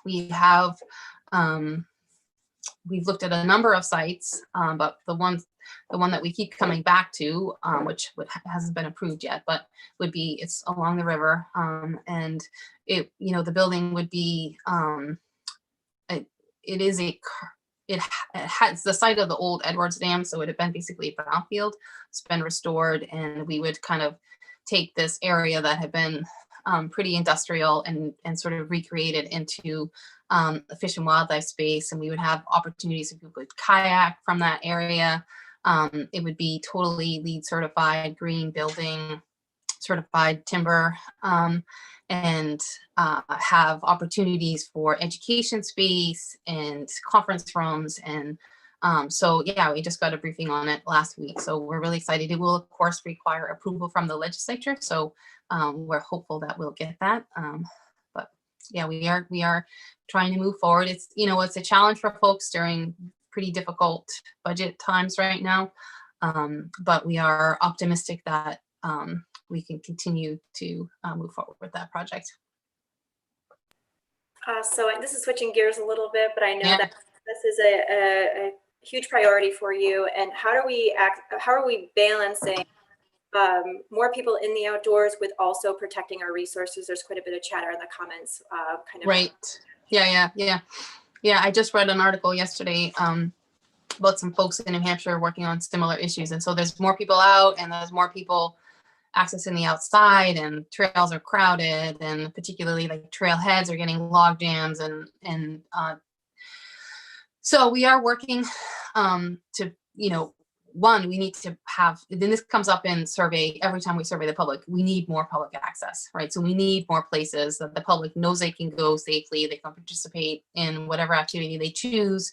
S2: We have we've looked at a number of sites, but the one that we keep coming back to, which hasn't been approved yet, but it's along the river, and the building would be it has the site of the old Edwards Dam, so it had been basically a brownfield. It's been restored, and we would kind of take this area that had been pretty industrial and sort of recreate it into a fish and wildlife space, and we would have opportunities if people could kayak from that area. It would be totally LEED certified, green building, certified timber, and have opportunities for education space and conference rooms. And so yeah, we just got a briefing on it last week. So we're really excited. It will of course require approval from the legislature. So we're hopeful that we'll get that. But yeah, we are trying to move forward. It's, you know, it's a challenge for folks during pretty difficult budget times right now. But we are optimistic that we can continue to move forward with that project.
S1: So this is switching gears a little bit, but I know
S2: Yeah.
S1: that this is a huge priority for you. And how are we balancing more people in the outdoors with also protecting our resources? There's quite a bit of chatter in the comments, kind of.
S2: Right. Yeah. I just read an article yesterday about some folks in New Hampshire working on similar issues. And so there's more people out and there's more people accessing the outside, and trails are crowded, and particularly like trailheads are getting log jams. And so we are working to, you know, one, we need to have, then this comes up in survey, every time we survey the public, we need more public access, right? So we need more places that the public knows they can go safely, they can participate in whatever activity they choose,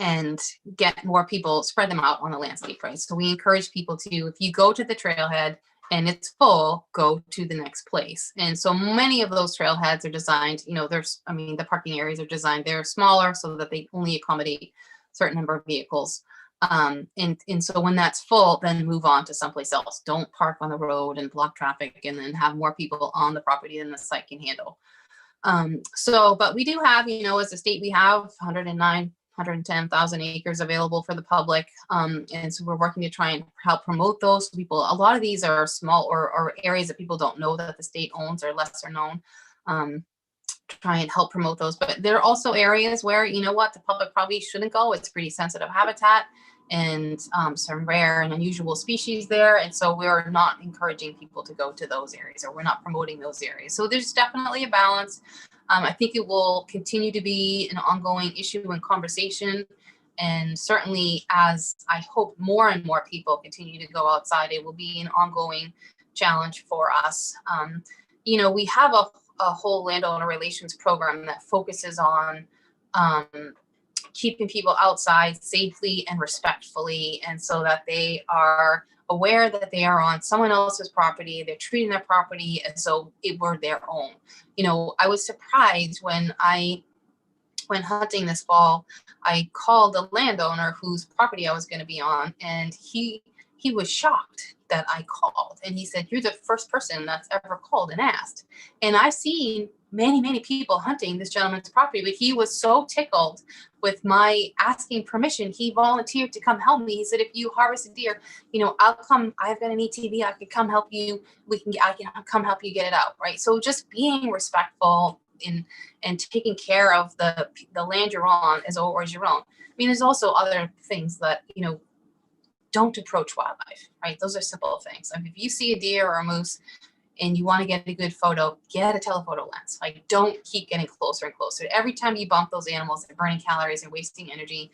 S2: and get more people, spread them out on the landscape, right? So we encourage people to, if you go to the trailhead and it's full, go to the next place. And so many of those trailheads are designed, you know, the parking areas are designed, they're smaller so that they only accommodate a certain number of vehicles. And so when that's full, then move on to someplace else. Don't park on the road and block traffic and then have more people on the property than the site can handle. But we do have, you know, as a state, we have 110,000 acres available for the public. And so we're working to try and help promote those people. A lot of these are small or areas that people don't know that the state owns or lesser known. Try and help promote those. But there are also areas where, you know what, the public probably shouldn't go. It's pretty sensitive habitat and some rare and unusual species there. And so we're not encouraging people to go to those areas, or we're not promoting those areas. So there's definitely a balance. I think it will continue to be an ongoing issue and conversation. And certainly, as I hope more and more people continue to go outside, it will be an ongoing challenge for us. You know, we have a whole landowner relations program that focuses on keeping people outside safely and respectfully, and so that they are aware that they are on someone else's property. They're treating their property as though it were their own. You know, I was surprised when I went hunting this fall. I called the landowner whose property I was going to be on, and he was shocked that I called. And he said, "You're the first person that's ever called and asked." And I've seen many people hunting this gentleman's property, but he was so tickled with my asking permission. He volunteered to come help me. He said, "If you harvest a deer, you know, I'll come. I've got an ETV. I can come help you. I can come help you get it out." Right. So just being respectful and taking care of the land you're on as always your own. I mean, there's also other things that, you know, don't approach wildlife, right? Those are simple things. I mean, if you see a deer or a moose and you want to get a good photo, get a telephoto lens. Like, don't keep getting closer and closer. Every time you bump those animals, they're burning calories and wasting energy.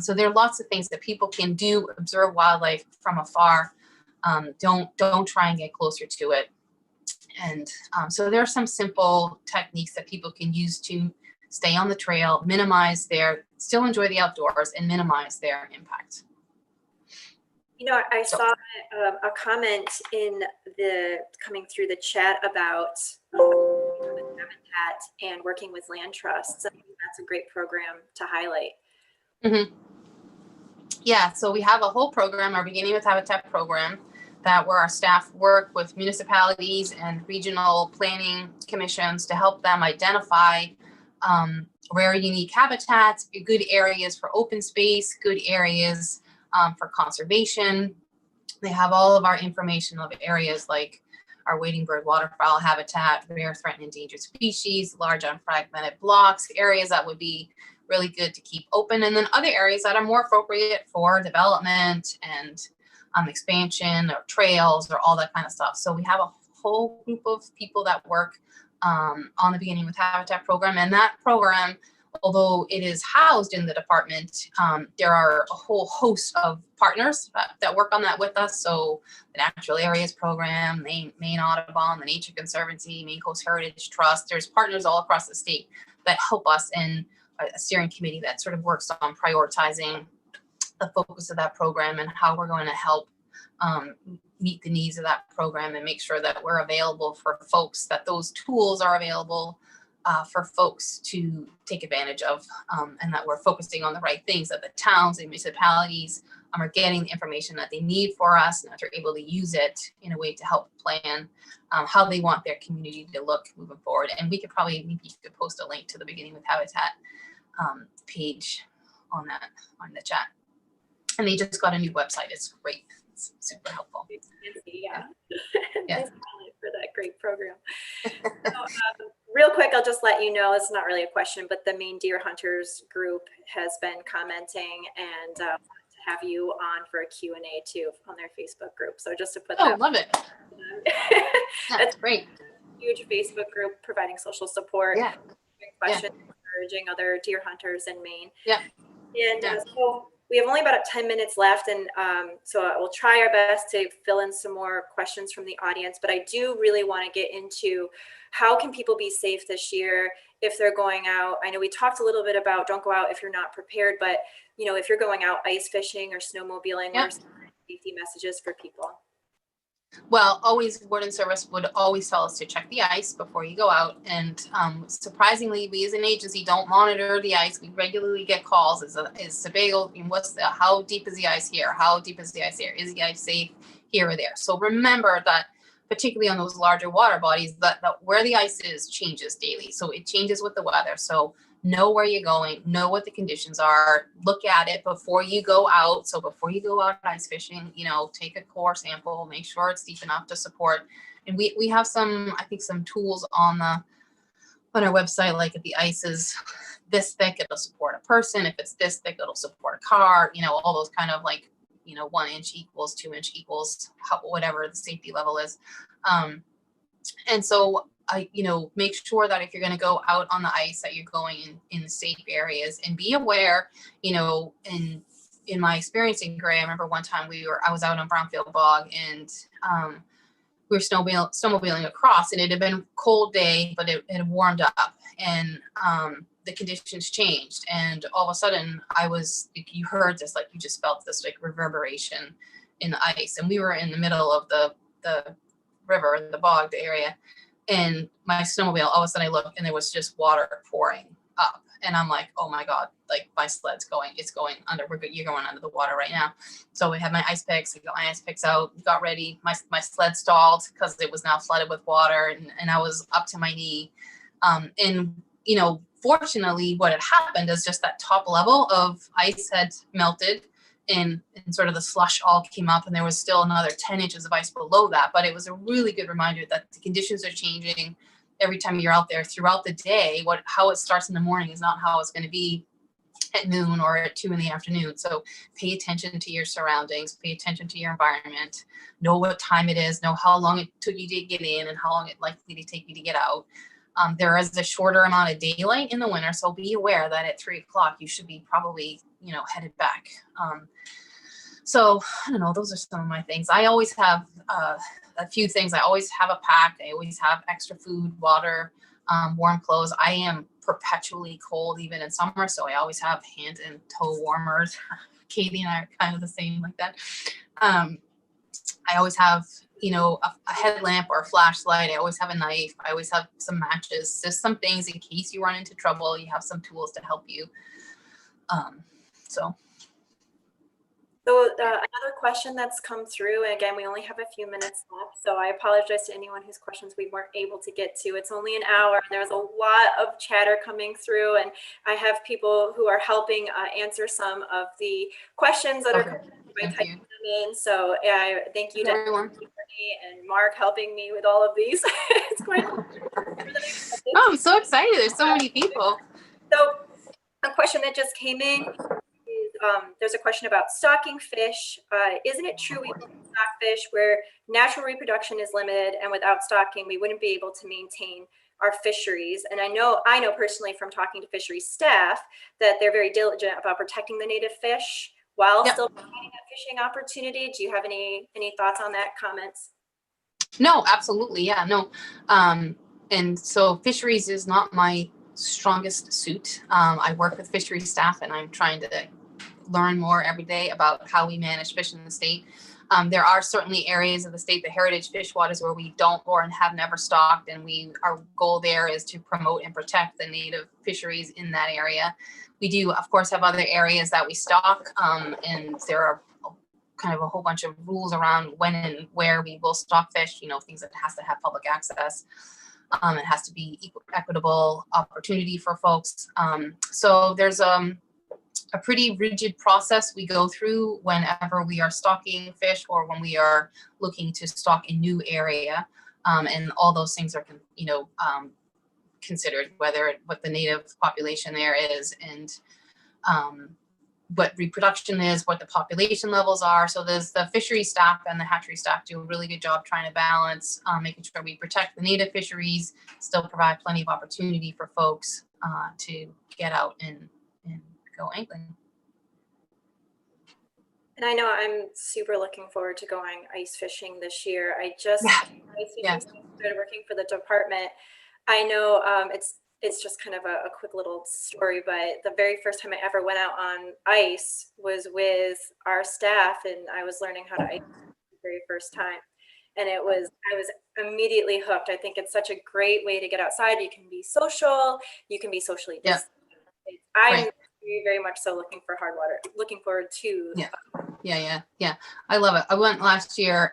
S2: So there are lots of things that people can do, observe wildlife from afar. Don't try and get closer to it. And so there are some simple techniques that people can use to stay on the trail, still enjoy the outdoors and minimize their impact.
S1: You know, I saw a comment coming through the chat about habitat and working with land trusts. I think that's a great program to highlight.
S2: Mm-hmm. Yeah, so we have a whole program, our Beginning with Habitat program, where our staff work with municipalities and regional planning commissions to help them identify rare, unique habitats, good areas for open space, good areas for conservation. They have all of our information of areas like our wading bird waterfowl habitat, rare, threatened, endangered species, large unfragmented blocks, areas that would be really good to keep open, and then other areas that are more appropriate for development and expansion or trails or all that kind of stuff. So we have a whole group of people that work on the Beginning with Habitat program, and that program although it is housed in the department, there are a whole host of partners that work on that with us. So the Natural Areas Program, Maine Audubon, the Nature Conservancy, Maine Coast Heritage Trust, there's partners all across the state that help us, in a steering committee that sort of works on prioritizing the focus of that program and how we're going to help meet the needs of that program and make sure that we're available for folks, that those tools are available for folks to take advantage of, and that we're focusing on the right things, that the towns and municipalities are getting the information that they need for us, and that they're able to use it in a way to help plan how they want their community to look moving forward. And we could probably, maybe you could post a link to the Beginning with Habitat page on the chat. And they just got a new website. It's great. It's super helpful.
S1: Yeah.
S2: Yeah.
S1: Thanks for that great program. So, real quick, I'll just let you know, it's not really a question, but the Maine Deer Hunters group has been commenting and to have you on for a Q&A too on their Facebook group. So just to put that.
S2: Oh, love it. That's great.
S1: Huge Facebook group providing social support.
S2: Yeah.
S1: Questions, encouraging other deer hunters in Maine.
S2: Yeah.
S1: And so we have only about 10 minutes left, and so we'll try our best to fill in some more questions from the audience, but I do really want to get into how can people be safe this year if they're going out. I know we talked a little bit about don't go out if you're not prepared, but you know, if you're going out ice fishing or snowmobiling, what are some safety messages for people?
S2: Well, always, Warden Service would always tell us to check the ice before you go out. And surprisingly, we as an agency don't monitor the ice. We regularly get calls. Is Sebago, how deep is the ice here? How deep is the ice here? Is the ice safe here or there? So remember that, particularly on those larger water bodies, that where the ice is changes daily. So it changes with the weather. So know where you're going, know what the conditions are, look at it before you go out. So before you go out ice fishing, you know, take a core sample, make sure it's deep enough to support. And we have some, I think, some tools on our website, like if the ice is this thick, it'll support a person. If it's this thick, it'll support a car, you know, all those kind of, like, you know, 1 inch equals 2 inch equals whatever the safety level is. And so you know, make sure that if you're going to go out on the ice, that you're going in safe areas, and be aware, you know, in my experience in Gray, I remember one time I was out on Brownfield Bog, and we were snowmobiling across, and it had been a cold day, but it had warmed up, and the conditions changed, and all of a sudden you heard this, like, you just felt this like reverberation in the ice, and we were in the middle of the river, the bog, the area. And my snowmobile, all of a sudden I looked and there was just water pouring up. And I'm like, oh my God, like my sled's it's going under. You're going under the water right now. So we had my ice picks. I got my ice picks out, got ready. My sled stalled because it was now flooded with water, and I was up to my knee. And, you know, fortunately what had happened is just that top level of ice had melted, and sort of the slush all came up, and there was still another 10 inches of ice below that. But it was a really good reminder that the conditions are changing every time you're out there throughout the day. How it starts in the morning is not how it's going to be at noon or at 2 in the afternoon. So pay attention to your surroundings, pay attention to your environment, know what time it is, know how long it took you to get in and how long it's likely to take you to get out. There is a shorter amount of daylight in the winter, so be aware that at 3 o'clock you should be probably, you know, headed back. So I don't know, those are some of my things. I always have a few things. I always have a pack. I always have extra food, water, warm clothes. I am perpetually cold even in summer, so I always have hand and toe warmers. Katie and I are kind of the same like that. I always have, you know, a headlamp or a flashlight. I always have a knife. I always have some matches, just some things in case you run into trouble. You have some tools to help you.
S1: So another question that's come through, and again, we only have a few minutes left, so I apologize to anyone whose questions we weren't able to get to. It's only an hour, and there's a lot of chatter coming through, and I have people who are helping answer some of the questions that are coming by typing them in. So thank you to everyone and Mark helping me with all of these. It's quite.
S2: Oh, I'm so excited! There's so many people.
S1: So a question that just came in. There's a question about stocking fish. Isn't it true we stock fish where natural reproduction is limited, and without stocking we wouldn't be able to maintain our fisheries. And I know personally from talking to fisheries staff that they're very diligent about protecting the native fish while
S2: Yep.
S1: still providing that fishing opportunity. Do you have any thoughts on that, comments?
S2: No, absolutely. Yeah, no. And so fisheries is not my strongest suit. I work with fisheries staff and I'm trying to learn more every day about how we manage fish in the state. There are certainly areas of the state, the heritage fish waters, where we don't or have never stocked, and our goal there is to promote and protect the native fisheries in that area. We do, of course, have other areas that we stock, and there are kind of a whole bunch of rules around when and where we will stock fish, things that has to have public access. It has to be equitable opportunity for folks. So there's a pretty rigid process we go through whenever we are stocking fish or when we are looking to stock a new area. And all those things are, considered, what the native population there is, and what reproduction is, what the population levels are. So there's the fishery staff and the hatchery staff do a really good job trying to balance, making sure we protect the native fisheries, still provide plenty of opportunity for folks to get out and go angling.
S1: And I know I'm super looking forward to going ice fishing this year. I just started working for the department. I know it's just kind of a quick little story, but the very first time I ever went out on ice was with our staff, and I was learning how to ice the very first time. And I was immediately hooked. I think it's such a great way to get outside. You can be social, you can be socially distant. I'm very, very much so looking forward to.
S2: Yeah. I love it. I went last year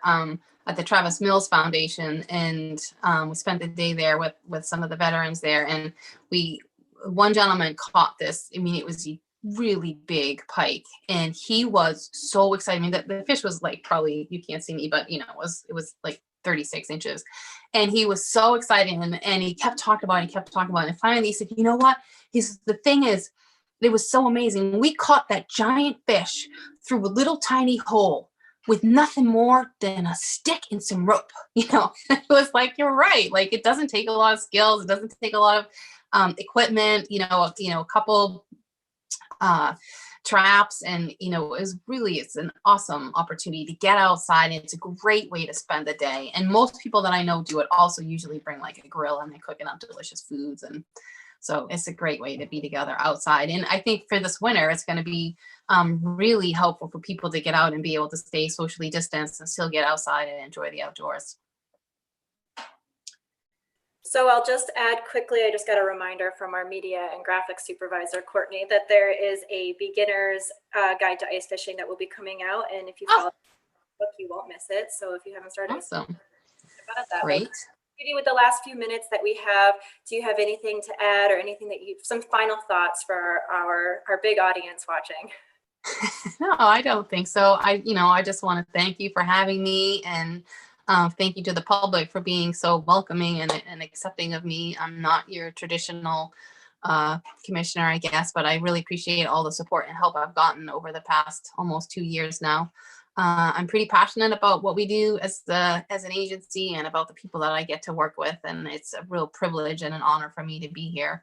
S2: at the Travis Mills Foundation, and we spent the day there with some of the veterans there. And one gentleman caught this. I mean, it was a really big pike, and he was so excited. I mean, the fish was like, probably, you can't see me, but it was like 36 inches. And he was so excited, and he kept talking about it. And finally he said, you know what? The thing is, it was so amazing. We caught that giant fish through a little tiny hole with nothing more than a stick and some rope. It was like, you're right. Like, it doesn't take a lot of skills. It doesn't take a lot of equipment, a couple traps, and it's an awesome opportunity to get outside, and it's a great way to spend the day. And most people that I know do it also usually bring like a grill, and they're cooking up delicious foods, and so it's a great way to be together outside. And I think for this winter, it's going to be really helpful for people to get out and be able to stay socially distanced and still get outside and enjoy the outdoors.
S1: So I'll just add quickly, I just got a reminder from our media and graphics supervisor, Courtney, that there is a beginner's guide to ice fishing that will be coming out. And if you follow the book, you won't miss it. So if you haven't started,
S2: awesome.
S1: About it that
S2: Great.
S1: way. Judy, with the last few minutes that we have, do you have anything to add, or anything that some final thoughts for our big audience watching?
S2: No, I don't think so. I just want to thank you for having me, and thank you to the public for being so welcoming and accepting of me. I'm not your traditional commissioner, I guess, but I really appreciate all the support and help I've gotten over the past almost 2 years now. I'm pretty passionate about what we do as an agency, and about the people that I get to work with, and it's a real privilege and an honor for me to be here.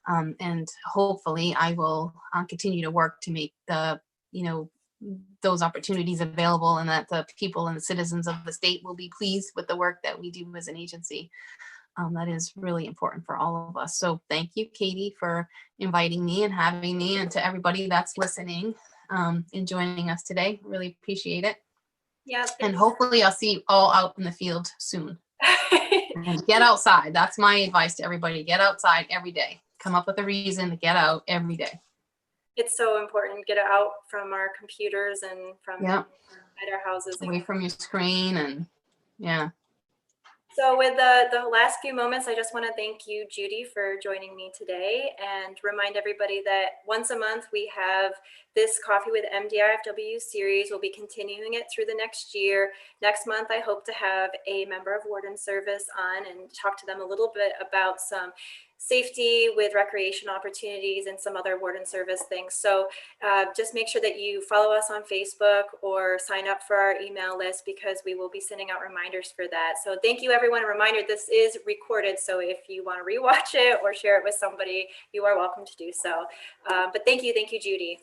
S2: And hopefully I will continue to work to make those opportunities available, and that the people and the citizens of the state will be pleased with the work that we do as an agency. That is really important for all of us. So thank you, Katie, for inviting me and having me, and to everybody that's listening and joining us today. Really appreciate it.
S1: Yeah.
S2: And hopefully I'll see you all out in the field soon. And get outside. That's my advice to everybody. Get outside every day. Come up with a reason to get out every day.
S1: It's so important. Get out from our computers and from at our houses.
S2: Away from your screen, and
S1: So with the last few moments, I just want to thank you, Judy, for joining me today, and remind everybody that once a month we have this Coffee with MDIFW series. We'll be continuing it through the next year. Next month, I hope to have a member of Warden Service on and talk to them a little bit about some safety with recreation opportunities and some other warden service things. So just make sure that you follow us on Facebook or sign up for our email list, because we will be sending out reminders for that. So thank you, everyone. A reminder, this is recorded, so if you want to rewatch it or share it with somebody, you are welcome to do so. But thank you, Judy.